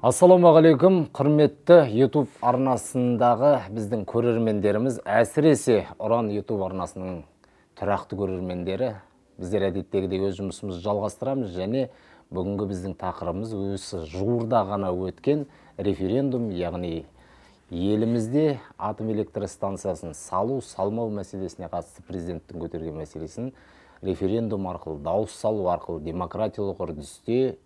Ассалаумағалейкум, құрметті YouTube арнасындағы біздің көрермендеріміз, әсіресе Ұран YouTube арнасының тұрақты көрермендері. Біздер әдеттегідей өз жұмысымызды жалғастырамыз, және бүгінгі біздің тақырыбымыз осы жуырда ғана өткен референдум, яғни елімізде атом электростанциясын салу-салмау мәселесіне қатысты президенттің көтерген мәселесін референдум арқылы, дауыс салу арқылы демократиялық үрдісте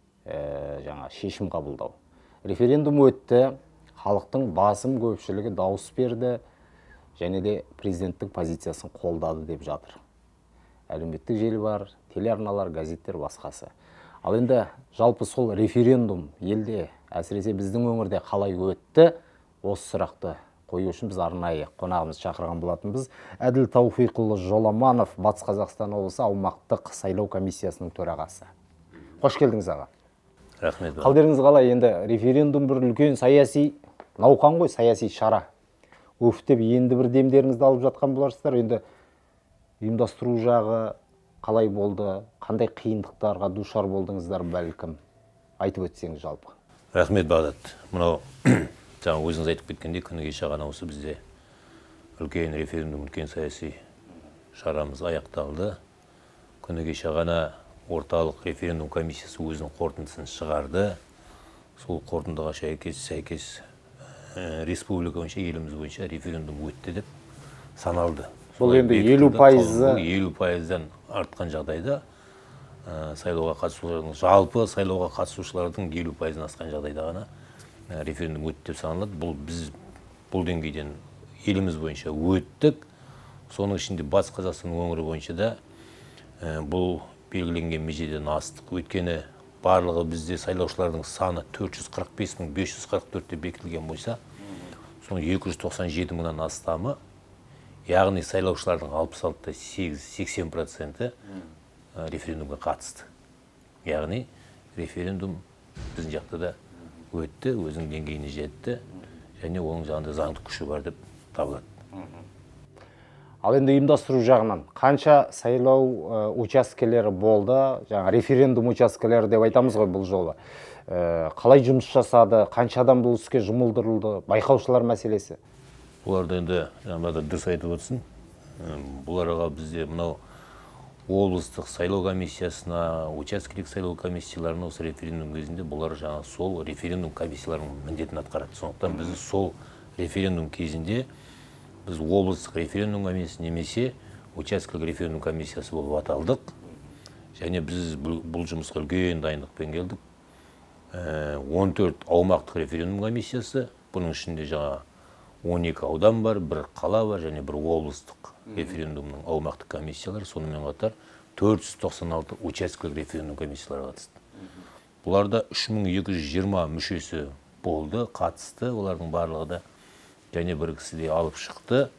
шешім қабылдау. Референдум өтті, халықтың басым көпшілігі дауыс берді, және де президенттің позициясын қолдады деп жатыр. Әлеуметтік желі бар, телеарналар, газеттер, басқасы. Ал енді жалпы сол референдум елде, әсіресе біздің өңірде қалай өтті, осы сұрақты қою үшін біз арнайы қонағымыз шақырған болатынбыз. Әділ Тауфиқұлы Жоламанов, Батыс Қазақстан облысы аумақтық сайлау комиссиясының төрағасы. Қош келдіңіз аға. Рахмет. Қалдеріңіз қалай? Енді референдум бір үлкен саяси науқан ғой, саяси шара. Өфтеп енді бір демдеріңізді алып жатқан боларсыздар. Енді ұйымдастыру жағы қалай болды? Қандай қиындықтарға душар болдыңыздар бәлкім? Айтып өтсеңіз жалпы. Рахмет, Бағдат. Мынау жаңа өзіңіз айтып кеткендей, күні кеше ғана осы бізде үлкен референдум, үлкен саяси шарамыз аяқталды. Күні кеше ғана орталық референдум комиссиясы өзінің қорытындысын шығарды. Сол қорытындыға сәйкес республика бойынша, еліміз бойынша референдум өтті деп саналды. Бұл енді 50%-дан артқан жағдайда сайлауға қатысушылардың, жалпы сайлауға қатысушылардың 50%-дан асқан жағдайда ғана референдум өтті деп саналады. Бұл деңгейден еліміз бойынша өттік. Соның ішінде Батыс Қазақстан өңірі бойынша да бұл белгіленген межеден астық. Өйткені барлығы бізде сайлаушылардың саны 445.544 деп бекітілген болса, соның 297 мыңнан астамы, яғни сайлаушылардың 66-80% референдумға қатысты. Яғни референдум біздің жақта да өтті, өзінің деңгейіне жетті, және оның жағында заңды күші бар деп табылады. Ал енді ұйымдастыру жағынан қанша сайлау учаскелері болды, жаңа референдум учаскелері деп айтамыз ғой бұл жолы. Қалай жұмыс жасады, қанша адам бұл іске жұмылдырылды, байқаушылар мәселесі? Бұларды енді жаңағыда дұрыс айтып отырсың. Бұларға бізде мынау облыстық сайлау комиссиясына, учаскелік сайлау комиссияларына осы референдум кезінде бұлар жаңа сол референдум комиссияларының міндетін атқарады. Сондықтан біз сол референдум кезінде біз облыстық референдум комиссиясы немесе учаскелік референдум комиссиясы болып аталдық. Және біз бұл жұмысқа үлкен дайындықпен келдік. 14 аумақтық референдум комиссиясы, бұның ішінде жаңа 12 аудан бар, бір қала бар, және бір облыстық референдумның аумақтық комиссиялар, сонымен қатар 496 учаскелік референдум комиссиялары қатысты. Бұларда 3220 мүшесі болды, қатысты, олардың барлығы да және бір кісіде алып шықты.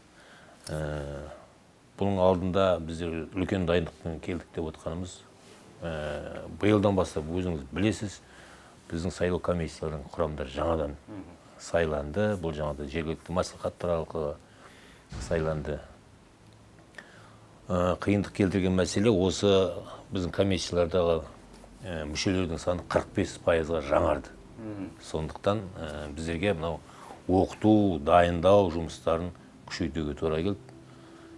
Бұның алдында біздер үлкен дайындықпен келдік деп отқанымыз, биылдан бастап өзіңіз білесіз, біздің сайлау комиссияларының құрамдары жаңадан сайланды. Бұл жаңада жергілікті мәслихаттар арқылы сайланды. Қиындық келтірген мәселе осы біздің комиссиялардағы мүшелердің саны 45%-ға жаңарды. Сондықтан біздерге мынау оқыту, дайындау жұмыстарын күшейтуге тура келді.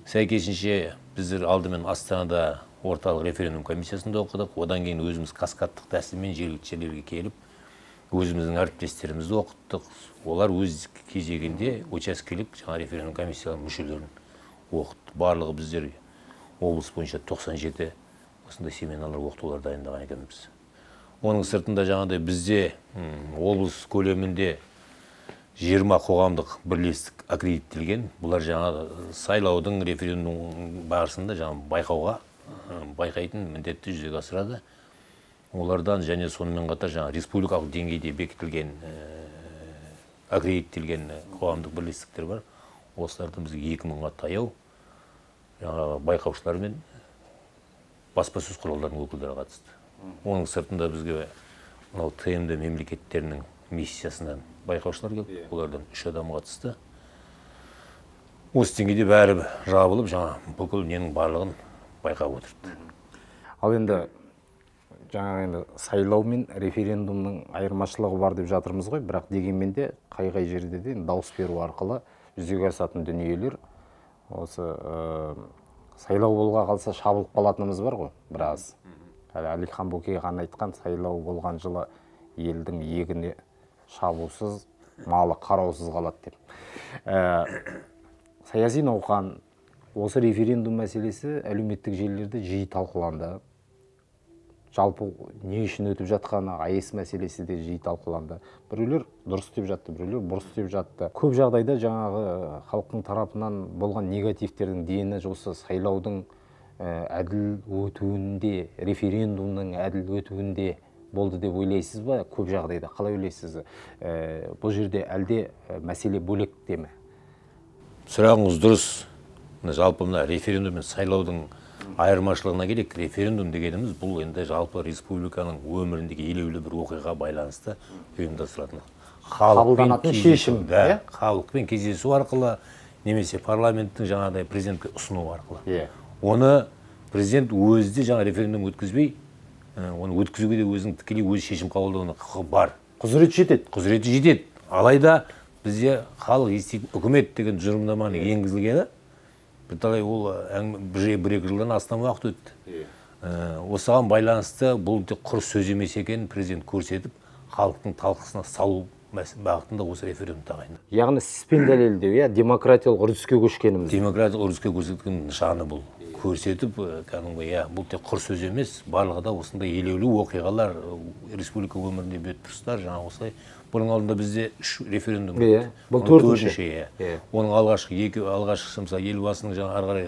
Сәйкесінше біздер алдымен Астанада орталық референдум комиссиясында оқыдық. Одан кейін өзіміз каскадтық тәсілмен жергілікті жерлерге келіп, өзіміздің әріптестерімізді оқыттық. Олар өз кезегінде учаскелік жаңа референдум комиссияларының мүшелерін оқытты. Барлығы біздер облыс бойынша 97 осындай семинарлар, оқытулар дайындаған екенбіз. Оның сыртында жаңағыдай бізде облыс көлемінде 20 қоғамдық бірлестік аккредиттелген. Бұлар жаңа сайлаудың референдум барысында жаңа байқайтын міндетті жүзеге асырады. Олардан және сонымен қатар жаңа республикалық деңгейде бекітілген аккредиттелген қоғамдық бірлестіктер бар. Осылардан бізге 2000-ға таяу жаңа байқаушылар мен баспасөз құралдарының өкілдері қатысты. Оның сыртында бізге ТМД мемлекеттерінің миссиясынан байқаушылар келді. Олардан 3 адам қатысты. осы деңгейде бәрі жабылып жаңа бүкіл ненің барлығын байқап отырды. Ал енді жаңағы енді сайлау мен референдумның айырмашылығы бар деп жатырмыз ғой, бірақ дегенмен де қай жерде де дауыс беру арқылы жүзеге асатын дүниелер осы сайлау болға қалса шабылып қалатынымыз бар ғой, біраз. Әлихан Бөкейхан айтқан, сайлау болған жылы елдің егіне шабусыз, малы қараусыз қалады деп. Саяси науқан, осы референдум мәселесі әлеуметтік желілерде жиі талқыланды. Жалпы не үшін өтіп жатқаны, АЭС мәселесі де жиі талқыланды. Біреулер дұрыс деп жатты, біреулер бұрыс деп жатты. Көп жағдайда жаңағы халықтың тарапынан болған негативтердің дені осы сайлаудың әділ өтуінде, референдумның әділ өтуінде болды деп ойлайсыз ба? Көп жағдайда қалай ойлайсыз? Бұл жерде әлде мәселе бөлек деме? Сұрағыңыз дұрыс. Жалпы мына референдум мен сайлаудың айырмашылығына келек. Референдум дегеніміз бұл енді жалпы республиканың өміріндегі елеулі бір оқиға байланысты ұйымдастырылатын қабылданатын шешім, халықпен кездесу арқылы немесе парламенттің жаңағыдай президентке ұсыну арқылы. Оны президент өзі де жаңа референдум өткізбей, оны өткізуге де өзінің тікелей өз шешім қабылдауына құқығы бар. Құзыреті жетеді. Алайда бізде халық еститін үкімет деген тұжырымдаманы енгізілгені бірталай ол бір-екі жылдан астам уақыт өтті. Осыған байланысты бұл құр сөз емес екенін президент көрсетіп, халықтың талқысына салу бағытында осы референдум тағайындады. Яғни іспен дәлелдеу, демократиялық үрдіске көшкеніміз. Демократиялық үрдіске көшкен нышаны бұл. Көрсетіп, бұл тек құр сөз емес, барлығы да осындай елеулі оқиғалар республика өмірінде бет тұрыстар, жаңа осылай. Бұның алдында бізде 3 референдум өтті. Бұл 4-ші. Оның алғашқысы мысалы елбасының жаңа ары қарай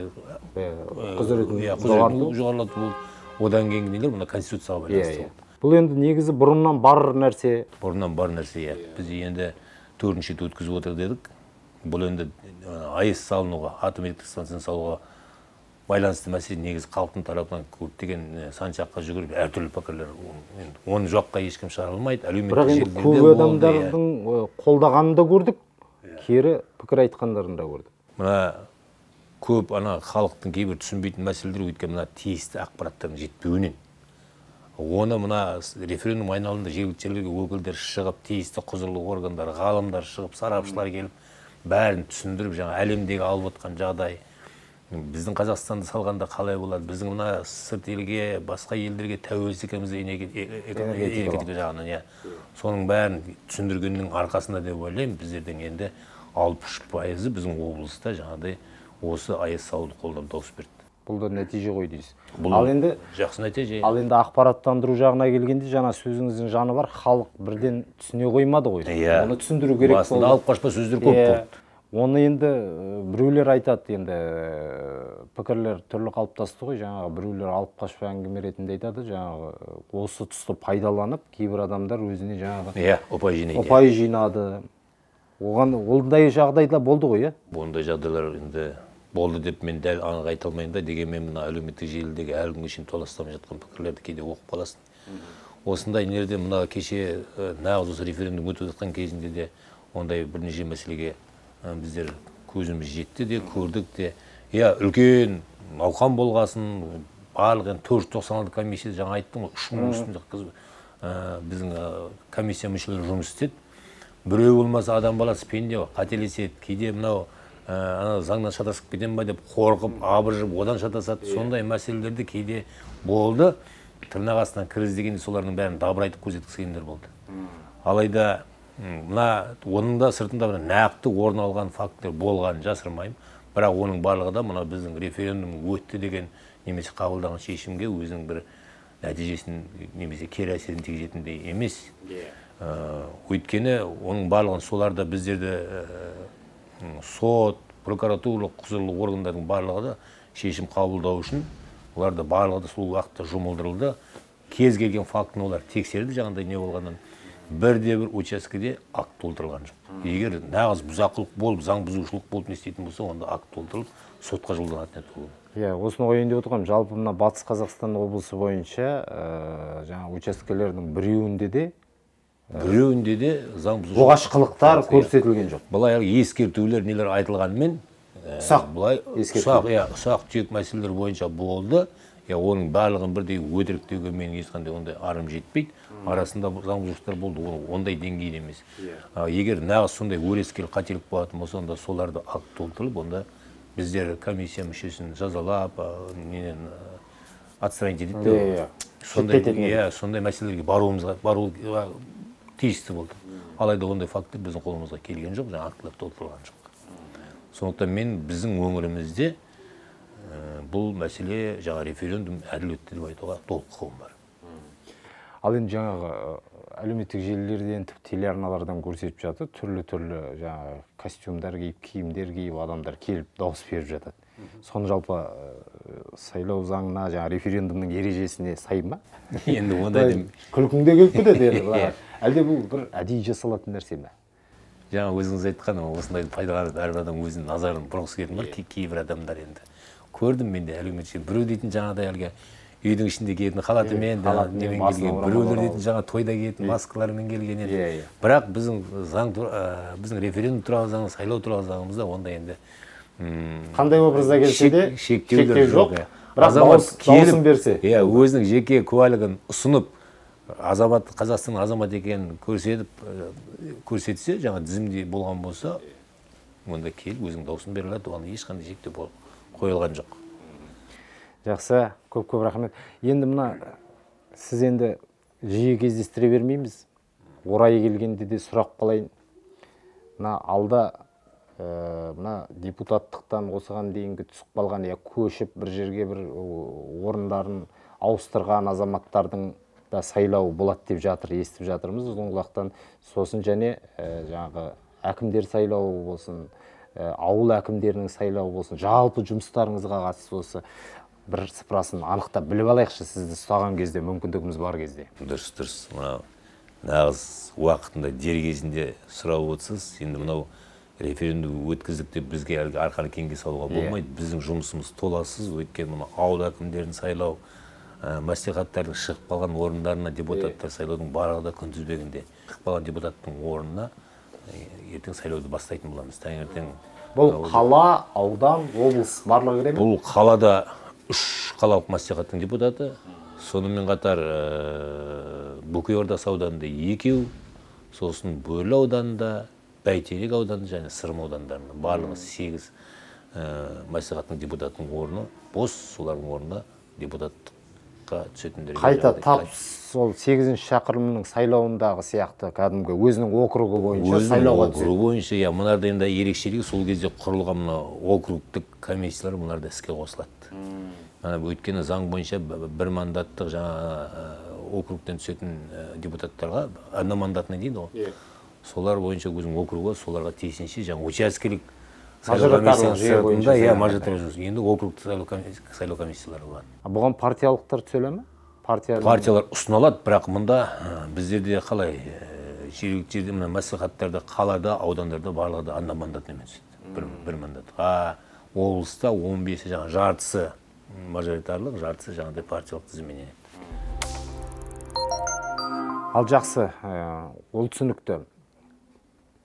құзыретін жоғарылату болды. Одан кейінгі нелер мына конституцияға байланысты болды. Бұл енді негізі бұрыннан бар нәрсе. Біз енді 4-ші рет өткізіп отыр дедік. Бұл енді АЭС салынуға, атом электр станциясын салуға байланысты мәселе негізі халықтың тарапынан көптеген сан-шаққа жүгіріп әртүрлі пікірлер. Оны жоққа ешкім шығара алмайды. Бірақ енді көп адамдардың қолдағанын да көрдік, кері пікір айтқандарын да көрдік. Мына көп халықтың кейбір түсінбейтін мәселелер өйткені мына тиісті ақпараттардың жетпеуінен. Оны мына референдум айналымында жергілікті жерлерге өкілдер шығып, тиісті құзырлы органдар, ғалымдар шығып, сарапшылар келіп, бәрін түсіндіріп, жаңа әлемдегі алып отқан жағдай, біздің Қазақстанды салғанда қалай болады, біздің мына сырт елге, басқа елдерге тәуелсіздігімізді энергетика жағынан, соның бәрін түсіндіргеннің арқасында деп ойлаймын, біздердің енді 63% біздің облыста жаңағыдай осы АЭС салуды қолдап дауыс берді. Бұл да нәтиже ғой дейсіз. Ал енді жақсы нәтиже. Ал енді ақпараттандыру жағына келгенде жаңа сөзіңіздің жаны бар, халық бірден түсіне қоймады ғой. Оны түсіндіру керек болды. Басында алып қашпа сөздер көп болды. Оны енді біреулер айтады, енді пікірлер түрлі қалыптасты ғой, жаңағы біреулер алып қашпа әңгіме ретінде айтады, жаңағы осы тұсты пайдаланып, кейбір адамдар өзіне жаңағы ұпай жинады. Оған ондай жағдайда болды ғой, Ондай жағдайлар енді болды деп мен дәл анық айта алмайын да, дегенмен мына әлеуметтік желідегі әлі күнге шейін толастамай жатқан пікірлерді кейде оқып қаласың. Осындай нелерде мына кеше нағыз осы референдум өтіп жатқан кезінде де ондай бірнеше мәселеге біздер көзіміз жетті де, көрдік де. Үлкен науқан болғасын, барлық 496 комиссия, жаңа айттым ғой, 3000 үстінде біздің комиссия мүшелері жұмыс істеді. Біреу болмаса адам баласы пенде ғой, қателеседі, кейде мынау заңнан шатасып кетем ба деп қорқып, абыржып, одан шатасады. Сондай мәселелерді кейде болды. Тырнақ астынан кіріз дегенде солардың бәрін дабырайтып көрсеткізгендер болды. Алайда оның да сыртында нақты орын алған фактор болғанын жасырмаймын. Бірақ оның барлығы да мына біздің референдум өтті деген немесе қабылдаған шешімге өзінің бір нәтижесін немесе кері әсерін тигізетіндей емес. Өйткені оның барлығын соларда біздерді сот, прокуратура, құзырлы органдардың барлығы да шешім қабылдау үшін олар да барлығы да сол уақытта жұмылдырылды. Кез келген фактыны олар тексерді, жаңағыдай не болғаннан. Бірде-бір учаскеде акт толтырылған жоқ. Егер нағыз бұзақылық болып, заң бұзушылық болып не істейтін болса, онда акт толтырылып, сотқа жолданатын еді. Осыны қойын деп отырғам, жалпы мына Батыс Қазақстан облысы бойынша жаңа учаскелердің біреуінде де заң бұзушылық оғаш қылықтар көрсетілген жоқ. Былай ескертулер нелер айтылғанмен, былай ұсақ түйек мәселелер бойынша болды. Оның барлығын бірдей өтірік деуге менің ешқандай ондай арым жетпейді. Арасында заңбұзушылықтар болды, ондай деңгейде емес. Егер нағыз сондай өрескел қателік болатын болса, онда соларды алып толтырылып, онда біздер комиссия мүшесін жазалап, отстранить етеді. Сондай мәселелерге баруға тиісті болды. Алайда ондай факті біздің қолымызға келген жоқ, жаңа актілер толтырылған жоқ. Сондықтан мен біздің өңірімізде бұл мәселе жаңа референдум әділ өтті деп айтуға толық құқығым бар. Ал енді жаңағы әлеуметтік желілерден, телеарналардан көрсетіп жатыр, түрлі жаңағы костюмдар киіп, киімдер киіп, адамдар келіп дауыс беріп жатады. Соны жалпы сайлау заңына, жаңа референдумның ережесіне сай ма? Енді ондай күлкіңде келіп кетеді. Әлде бұл бір әдейі жасалатын нәрсе ме? Жаңа өзіңіз айтқан, осындайды пайдаланып әрбір адам өзінің назарын бұрғысы келетін бар, кейбір адамдар енді. Көрдім мен де әлеуметтік, біреу дейтін жаңағыдай әлгі үйдің ішінде киетін халатымен немен келген, біреулер дейтін жаңа тойда киетін маскалармен келген еді. Бірақ біздің референдум туралы заң, сайлау туралы заңымызда онда енді қандай образда келсе де шектеулер жоқ. Бірақ дауысын берсе, өзінің жеке куәлігін ұсынып, Қазақстанның азамат екенін көрсетсе, жаңа тізімде болған болса, онда келіп өзің дауысын бере алады, оған ешқандай шектеу қойылған жоқ. Жақсы, көп рахмет. Енді мына сіз енді жиі кездестіре бермейміз. Орайы келгенде де сұрақ қалайын. Мына алда мына депутаттықтан осыған дейінгі түсіп қалған, көшіп бір жерге бір орындарын ауыстырған азаматтардың да сайлау болады деп естіп жатырмыз ұзын құлақтан. Сосын және жаңағы әкімдер сайлауы болсын, ауыл әкімдерінің сайлауы болсын, жалпы жұмыстарыңызға қатысты осы бір сыпырасын анықтап біліп алайықшы, сізді ұстаған кезде, мүмкіндігіміз бар кезде. Дұрыс. Нағыз уақытында дер кезінде сұрап отырсыз. Енді мынау референдум өткіздік деп бізге арқаны кеңге салуға болмайды. Біздің жұмысымыз толассыз. Өйткені мына ауыл әкімдерін сайлау, мәслихаттардың шығып қалған орындарына депутаттар сайлаудың барлығы да күнтізбегінде. Шығып қалған депутаттың орнына ертең сайлауды бастайтын боламыз. Таңертең. Бұл қала, аудан, облыс барлығы кіре ме? Бұл қалада 3 қалалық мәслихаттың депутаты, сонымен қатар Бөкей Ордасы ауданында 2, сосын Бөрлі ауданында, Бәйтерек ауданында және Сырым аудандарында барлығы 8 мәслихаттың депутатының орны бос, солардың орнында депутатқа түсетіндерге қайта тап сол 8-ші шақырылымның сайлауындағы сияқты кәдімгі өзінің округі бойынша сайлауға түседі. Округі бойынша, мынарда енді ерекшелігі сол кезде құрылған округтік комиссиялар мынарда іске қосылады. Өйткені заң бойынша бір мандаттық жаңа округтен түсетін депутаттарға одномандатный дейді ғой. Солар бойынша өзінің округі, соларға тиісінше жаңа учаскелік сайлау комиссиясында, енді округтік сайлау комиссиялары болады. Бұған партиялықтар түселе ме? Партиялар ұсыналады, бірақ мұнда біздерде қалай жергілікті жерде мәслихаттарда, қалада, аудандарда барлығы да одномандатный түседі. Бір мандат. Облыста 15 жаңа жартысы мажоритарлық, жартысы жаңағыдай партиялық тізіммен енеді. Ал жақсы, ол түсінікті.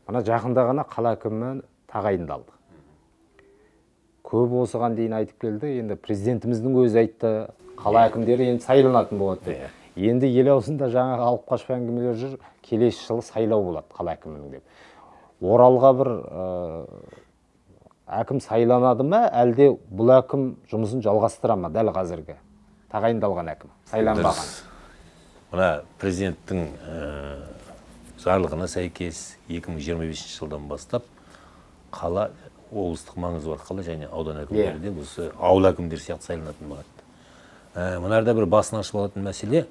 Мына жақында ғана қала әкімі тағайындалды. Көп осыған дейін айтып келді, енді президентіміздің өзі айтты, қала әкімдері енді сайланатын болады. Енді ел аузында жаңағы алып қашпа әңгімелер жүр, келесі жылы сайлау болады қала әкімінің деп. Оралға бір әкім сайланады ма, әлде бұл әкім жұмысын жалғастыра ма, дәл қазіргі тағайындалған әкім сайланбаған? Мына президенттің жарлығына сәйкес 2025 жылдан бастап қала облыстық маңызы бар қала және аудан әкімдері де осы ауыл әкімдері сияқты сайланатын болады. Мынарда бір басын ашып алатын мәселе,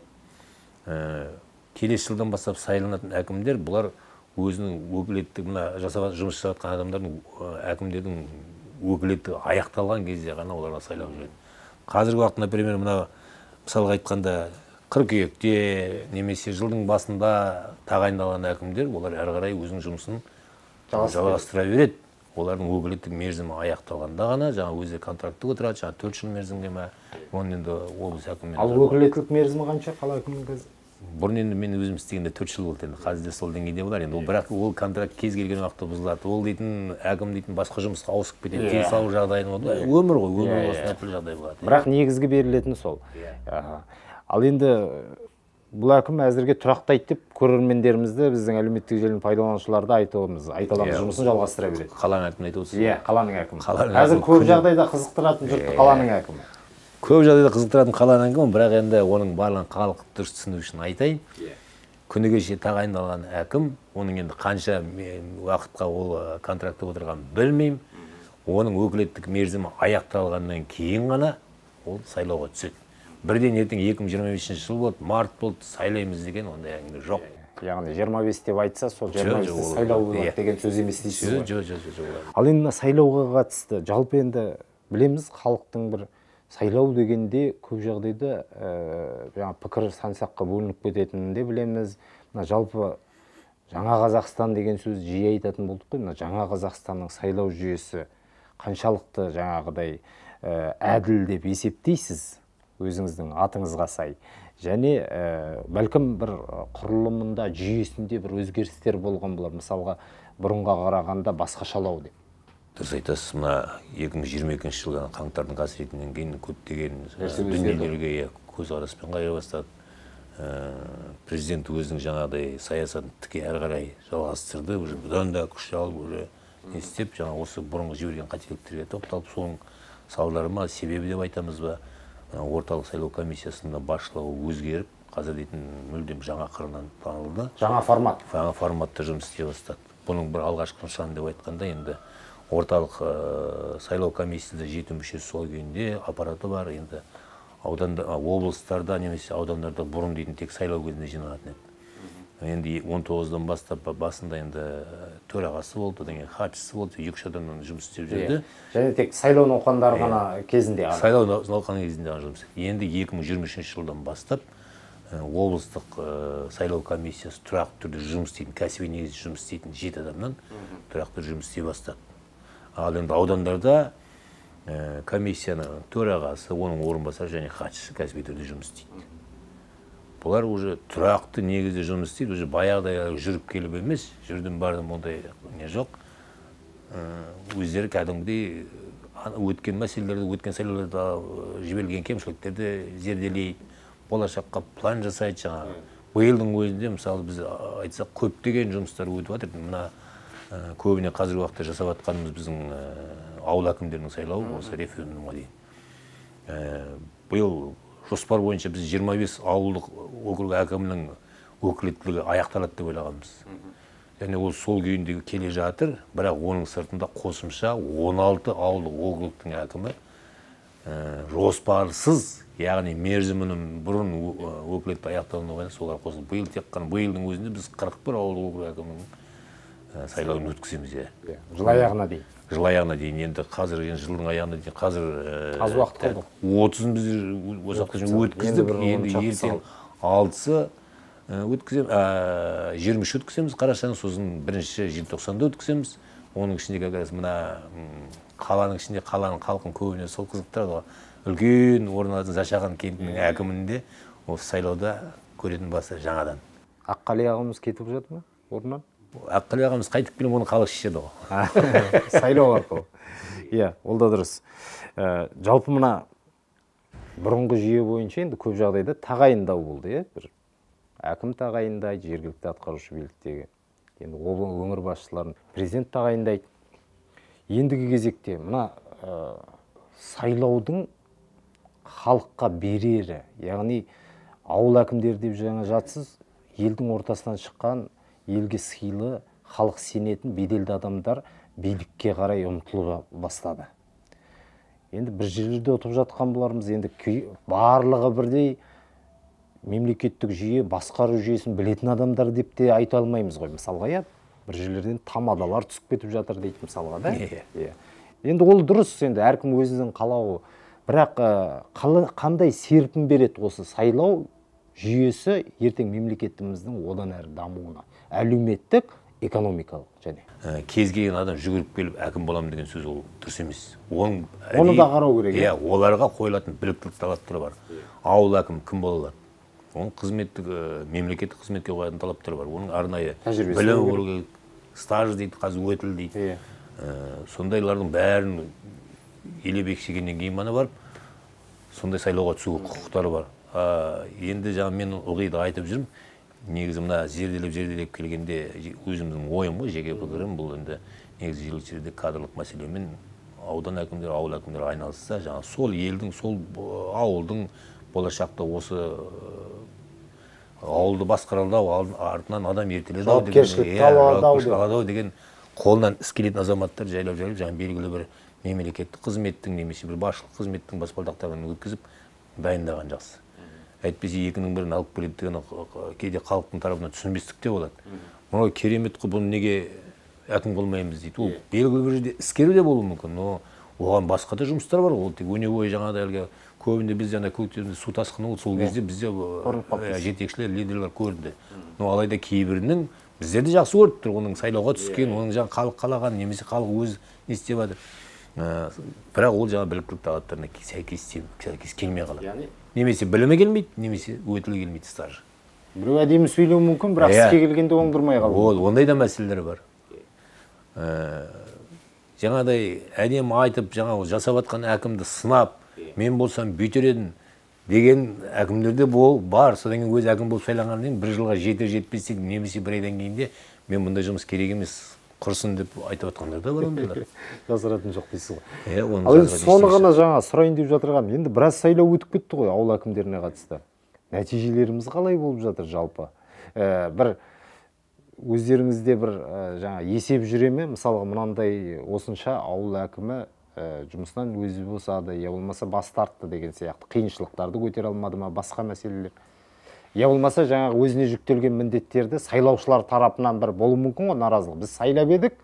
келесі жылдан бастап сайланатын әкімдер, бұлар өзінің өкілеттік, жұмыс жасаватқан адамдардың, әкімдердің өкілеттігі аяқталған кезде ғана оларға сайлау жүреді. Қазіргі уақытта, например, мысалға айтқанда, қыркүйекте немесе жылдың басында тағайындалған әкімдер, олар әрі қарай өзінің жұмысын жалғастыра береді. Олардың өкілеттік мерзімі аяқталғанда ғана, жаңа өзі контракты отырады, жаңа 4 жыл мерзімге ме, оны енді облыс әкімімен. Ал өкілеттік мерзімі қанша қала әкімінің қазір? бұрын енді мен өзім істегенде 4 жыл болды, енді қазір сол деңгейде болар. Енді бірақ ол контракт кез келген уақытта бұзылады. Ол дейтін әкім дейтін басқа жұмысқа ауысып кетеді. Денсаулық жағдайын өмір ғой, өмір болсын әртүрлі жағдай болады. Бірақ негізгі берілетін сол. Ал енді бұл әкім әзірге тұрақтайды деп көрермендерімізді, біздің әлеуметтік желінің пайдаланушыларды айта аламыз, жұмысын жалғастыра береді. Қаланың әкімін айтып отырсыз. Иә, қаланың әкімі. Қазір көп жағдайда қызықтыратын жұртты қаланың әкімі. Көп жағдайда қызықтыратын қаланың әкімі, бірақ енді оның барлығын халық дұрыс түсіну үшін айтайын. Күні кеше тағайындалған әкім, оның енді қанша уақытқа ол контракты отырған білмеймін. Оның өкілеттік мерзімі аяқталғаннан кейін ғана ол сайлауға түседі. Бірден ертең 2025 жыл болды, март болды, сайлаймыз деген ондай әңгіме жоқ. Яғни 25 деп айтса, сол 25-те сайлау болады деген сөз емес дейсіз ғой. Жоқ. Ал енді сайлауға қатысты, жалпы енді білеміз, халықтың бір сайлау дегенде көп жағдайда пікір сан-саққа бөлініп кететінін де білеміз. Жалпы жаңа Қазақстан деген сөз жиі айтатын болдық қой. Жаңа Қазақстанның сайлау жүйесі қаншалықты жаңағыдай әділ деп есептейсіз өзіңіздің атыңызға сай? Және бәлкім бір құрылымында, жүйесінде бір өзгерістер болған болар. Мысалға, бұрынға қарағанда басқашалау деп. Дұрыс айтасыз, мына 2022 жылғы қаңтардың қасіретінен кейін көптеген дүниелерге көзқараспен қарай бастады. Президент өзінің жаңағыдай саясатын тіке әрі қарай жалғастырды, бұдан да күш алып, не істеп, жаңа осы бұрынғы жіберген қателіктерге тоқталып, соның салдары ма, себебі деп айтамыз ба, орталық сайлау комиссиясында басшылығы өзгеріп, қазір дейтін мүлдем жаңа қырынан танылды. Жаңа формат. Жаңа форматта жұмыс істей бастады. Бұның бір алғашқы нышаны деп айтқанда, енді орталық сайлау комиссиясында 7 мүшесі сол күйінде аппараты бар. Енді облыстарда немесе аудандарда бұрын дейтін тек сайлау кезінде жиналатын еді. Енді 19-дан бастап басында енді төрағасы болды, одан кейін хатшысы болды, 2-3 адамнан жұмыс істеп жүрді. Және тек сайлау науқандары ғана кезінде. Сайлау науқаны кезінде ғана жұмыс істеді. Енді 2023 жылдан бастап облыстық сайлау комиссиясы тұрақты түрде жұмыс істейтін, кәсіби негізде жұмыс істейтін 7 адамнан тұрақты жұмыс істей бастады. Ал енді аудандарда комиссияның төрағасы, оның орынбасары және хатшысы кәсіби түрде жұмыс істейді. Бұлар уже тұрақты негізде жұмыс істейді, уже баяғыдай жүріп келіп емес, жүрдім бардым ондай не жоқ. Өздері кәдімгідей өткен мәселелерді, өткен сайлауларда жіберілген кемшіліктерді зерделейді, болашаққа план жасайды. Жаңа биылдың өзінде мысалы біз айтсақ көптеген жұмыстар өтіп жатыр. Мына көбіне қазіргі уақытта жасап жатқанымыз біздің ауыл әкімдерінің сайлауы, осы референдумға дейін. Биыл жоспар бойынша біз 25 ауылдық округ әкімінің өкілеттілігі аяқталады деп ойлағанбыз. Және ол сол күйінде келе жатыр, бірақ оның сыртында қосымша 16 ауылдық округтың әкімі жоспарсыз, яғни мерзімінің бұрын өкілетті аяқталуына байланысты солар қосылды. Биыл тек қана биылдың өзінде біз 41 ауылдық округ әкімінің сайлауын өткіземіз. Жыл аяғына дейін. Жыл аяғына дейін, енді қазір жылдың аяғына дейін, қазір аз уақыт қалды. 30-ын біз осы уақытта өткіздік, енді ертең 6-сы өткіземіз, 23 өткіземіз, қарашаның, сосын 1-ші желтоқсанда өткіземіз. Оның ішінде қазір мына қаланың ішінде қаланың халқын көбіне сол қызықтырады. Үлкен орын алатын Зашаған кентінің әкімінде осы сайлауда көретін басы жаңадан. Аққали ағамыз кетіп жатыр ма орнынан? Аққали ағамыз қайтып келіп, оны халық шешеді ғой. Сайлау арқылы. Иә, ол да дұрыс. Жалпы мына бұрынғы жүйе бойынша енді көп жағдайда тағайындау болды, иә? Бір әкім тағайындайды, жергілікті атқарушы биліктегі. Енді өңір басшыларын президент тағайындайды. Ендігі кезекте мына сайлаудың халыққа берері, яғни ауыл әкімдері деп жаңа жатсыз, елдің ортасынан шыққан, елге сыйлы, халық сенетін беделді адамдар билікке қарай ұмтылып бастады. Енді бір жерлерде отырып жатқан бұларымыз, енді барлығы бірдей мемлекеттік жүйе, басқару жүйесін білетін адамдар деп те айта алмаймыз ғой. Мысалға, бір жерлерден тамадалар түсіп кетіп жатыр дейді мысалға, да? Енді ол дұрыс, енді әркім өзінің қалауы. Бірақ қандай серпін береді осы сайлау жүйесі ертең мемлекетіміздің одан әрі дамуына? Әлеуметтік, экономикалық және. Кез келген адам жүгіріп келіп әкім боламын деген сөз ол дұрыс емес. Оны да қарау керек. Оларға қойылатын біліктілік талаптары бар. Ауыл әкім кім бола алады? оның қызметтік мемлекеттік қызметке қоятын талаптар бар. Оның арнайы Тәжірибесі білім болу болу керек, стаж дейді, қазір өтіл дейді. Сондайлардың бәрін елеп екшегеннен кейін ғана барып, сондай сайлауға түсуге құқықтары бар. Енді жаңа мен ылғи да айтып жүрмін, негізі мына зерделеп келгенде өзіміздің ойым ғой, жеке пікірім, бұл енді негізі жергілікті жерде кадрлық мәселемен аудан әкімдері, ауыл әкімдері айналысса, жаңа сол елдің, сол ауылдың болашақта осы ауылды басқаралдау артынан адам ертеледі ау деген қолынан іс келетін азаматтар жайлап жаңа белгілі бір мемлекеттік қызметтің немесе бір басшылық қызметтің баспалдақтарын өткізіп дайындаған жақсы. Әйтпесе екінің бірін алып келеді деген кейде халықтың тарапынан түсінбестік те болады. Мынау керемет қой, бұны неге әкім болмаймыз дейді. Ол белгілі бір жерде іскер де болуы мүмкін, но оған басқа да жұмыстар бар. Ол тек өне бойы жаңағыдай әлгі көбінде біз жаңа көктемде су тасқыны болды, сол кезде бізде жетекшілер, лидерлер көрді. Но алайда кейбірінің біздер де жақсы көріп тұр, оның сайлауға түскен, оның жаңа халық қалаған, немесе халық өз не істеп жатыр. Бірақ ол жаңа біліктілік талаптарына сәйкес келмей қалады. Немесе білімі келмейді, немесе өтілі келмейді, стажы. Біреу әдемі сөйлеуі мүмкін, бірақ іске келгенде оңдырмай қалады. Ондай да мәселелер бар. Жаңадай әдемі айтып, жаңа жасап жатқан әкімді сынап, мен болсам бүйтер едім деген әкімдерде бар. Содан кейін өз әкім болып сайланғаннан кейін бір жылға жетпесе, немесе бір айдан кейін де мен бұндай жұмыс керек емес, құрсын деп айтып жатқандар да бар ондайлар. Жасыратын жоқ дейсіз ғой. Ал соны ғана жаңа сұрайын деп жатырған. Енді біраз сайлау өтіп кетті ғой ауыл әкімдеріне қатысты. Нәтижелеріміз қалай болып жатыр жалпы? Бір өздеріңізде бір жаңа есеп жүре ме? Мысалға мынандай осынша ауыл әкімі жұмысынан өзі босады, я болмаса бас тартты деген сияқты қиыншылықтарды көтере алмады ма, басқа мәселелер. Я болмаса жаңағы өзіне жүктелген міндеттерді сайлаушылар тарапынан бір болу мүмкін ғой, наразылық. Біз сайлап едік,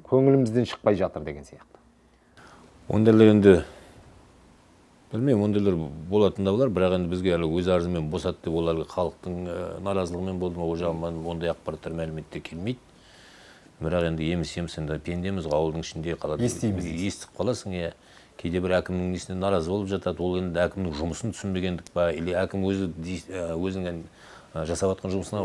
көңілімізден шықпай жатыр деген сияқты. Ондайлар енді білмеймін, ондайлар болатын да болар, бірақ енді бізге әлі өз арызымен босат деп оларға халықтың наразылығымен болды ма, ол жағынан ондай ақпараттар мәліметтер келмейді. Бірақ енді еміс-еміс енді пендеміз ауылдың ішінде қалады. Естіп қаласың, кейде бір әкімнің несіне наразы болып жатады, ол енді әкімнің жұмысын түсінбегендік па, или әкім өзінің жасап жатқан жұмысына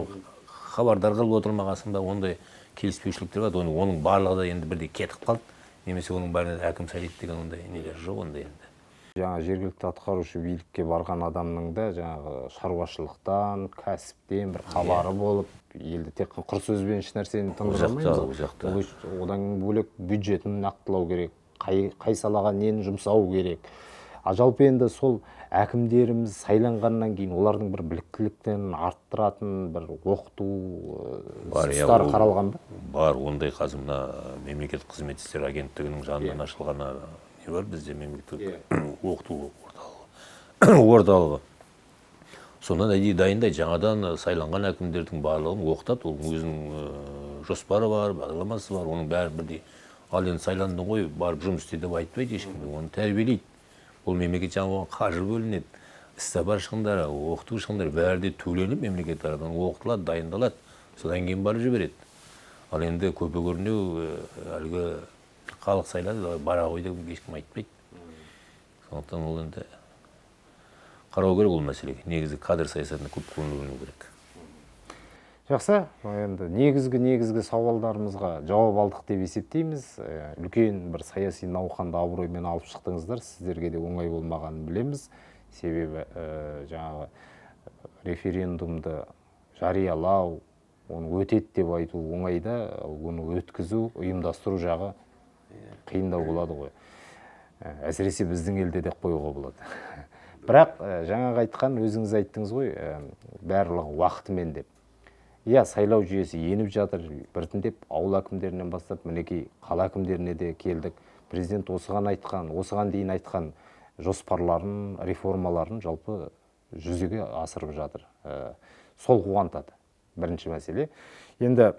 хабардар қылып отырмағасын ба, ондай келіспеушіліктер бар. Оның барлығы да енді бірде кетіп қалды, немесе оның бәріне әкім сайлайды деген ондай нелер жоқ ондай енді. Жаңа жергілікті атқарушы билікке барған адамның да жаңағы шаруашылықтан, кәсіптен бір хабары болып, елді тек құр сөзбен еш нәрсені тындырмаймыз. Одан бөлек бюджетін нақтылау керек, қай салаға нені жұмсау керек. Жалпы енді сол әкімдеріміз сайланғаннан кейін олардың бір біліктіліктерін арттыратын бір оқыту жұмыстары қаралған ба? Бар, ондай қазір мына мемлекеттік қызмет істері агенттігінің жанынан ашылған бар бізде мемлекеттік оқыту орталығы. Сонан әдейі дайындайды, жаңадан сайланған әкімдердің барлығын оқытады, ол өзінің жоспары бар, бағдарламасы бар, оның бәрі бірдей. Ал енді сайландың ғой, барып жұмыс істе деп айтпайды ешкімге, оны тәрбиелейді. Ол мемлекет жаңа қаржы бөлінеді, іс-сапар шығындары, оқыту шығындары бәрі де төленіп мемлекет тарапынан оқытылады, дайындалады, содан кейін барып жібереді. Ал енді көпе-көрінеу әлгі халық сайлады, бара ғой деп ешкім айтпайды. Сондықтан ол енді қарау керек ол мәселеге. Негізі кадр саясатына көп көңіл бөліну керек. Жақсы, енді негізгі сауалдарымызға жауап алдық деп есептейміз. Үлкен бір саяси науқанды абыроймен алып шықтыңыздар. Сіздерге де оңай болмағанын білеміз. Себебі жаңағы референдумды жариялау, оны өтеді деп айту оңайда, оны өткізу, ұйымдастыру жағы қиындау болады ғой. Әсіресе біздің елде де қоюға болады. Бірақ жаңағы айтқан, өзіңіз айттыңыз ғой, барлығы уақытымен деп. Сайлау жүйесі еніп жатыр, біртіндеп ауыл әкімдерінен бастап, мінекей қала әкімдеріне де келдік. Президент осыған дейін айтқан жоспарларын, реформаларын жалпы жүзеге асырып жатыр. Сол қуантады. Бірінші мәселе. Енді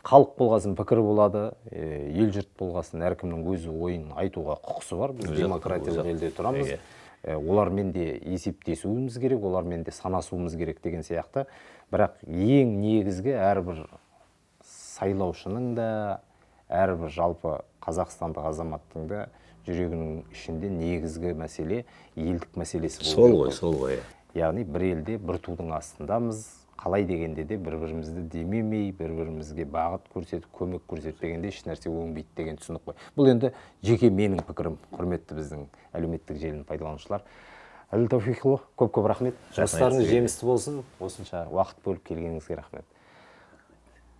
халық болғасын пікір болады, ел жұрт болғасын әркімнің өзі ойын айтуға құқысы бар. Біз демократиялық елде тұрамыз. Олармен де есептесуіміз керек, олармен де санасуымыз керек деген сияқты. Бірақ ең негізгі әрбір сайлаушының да, әрбір жалпы қазақстандық азаматтың да жүрегінің ішінде негізгі мәселе елдік мәселесі болды. Сол ғой. яғни бір елде бір тудың астындамыз, қалай дегенде де бір-бірімізді демемей, бір-бірімізге бағыт көрсетіп, көмек көрсетпегенде еш нәрсе оңбейді деген түсінік қой. Бұл енді жеке менің пікірім, құрметті біздің әлеуметтік желіні пайдаланушылар. Әділ Тауфиқұлы, көп-көп рахмет. Жұмыстарыңыз жемісті болсын. Осынша уақыт бөліп келгеніңізге рахмет.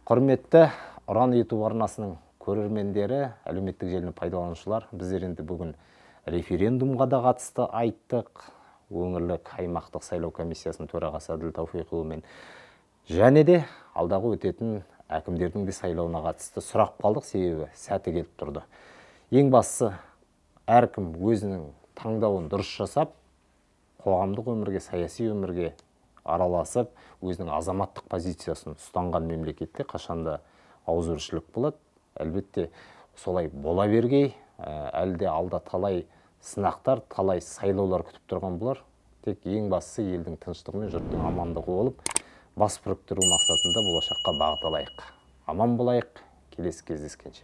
Құрметті Ұран YouTube арнасының көрермендері, әлеуметтік желіні пайдаланушылар, біздер енді бүгін референдумға да қатысты айттық. Өңірлік аймақтық сайлау комиссиясының төрағасы Әділ Тауфиқұлымен және де алдағы өтетін әкімдердің де сайлауына қатысты сұрақ қалдық, себебі сәті келіп тұрды. Ең бастысы, әркім өзінің таңдауын дұрыс жасап, қоғамдық өмірге, саяси өмірге араласып, өзінің азаматтық позициясын ұстанған мемлекетте қашанда ауызбіршілік болады. Әлбетте солай бола бергей, әлде алда талай сынақтар, талай сайлаулар күтіп тұрған бұлар. Тек ең бастысы елдің тыныштығы мен жұрттың амандығы болып, бас біріктіру мақсатында болашаққа бағыт алайық. Аман болайық, келесі кездескенше.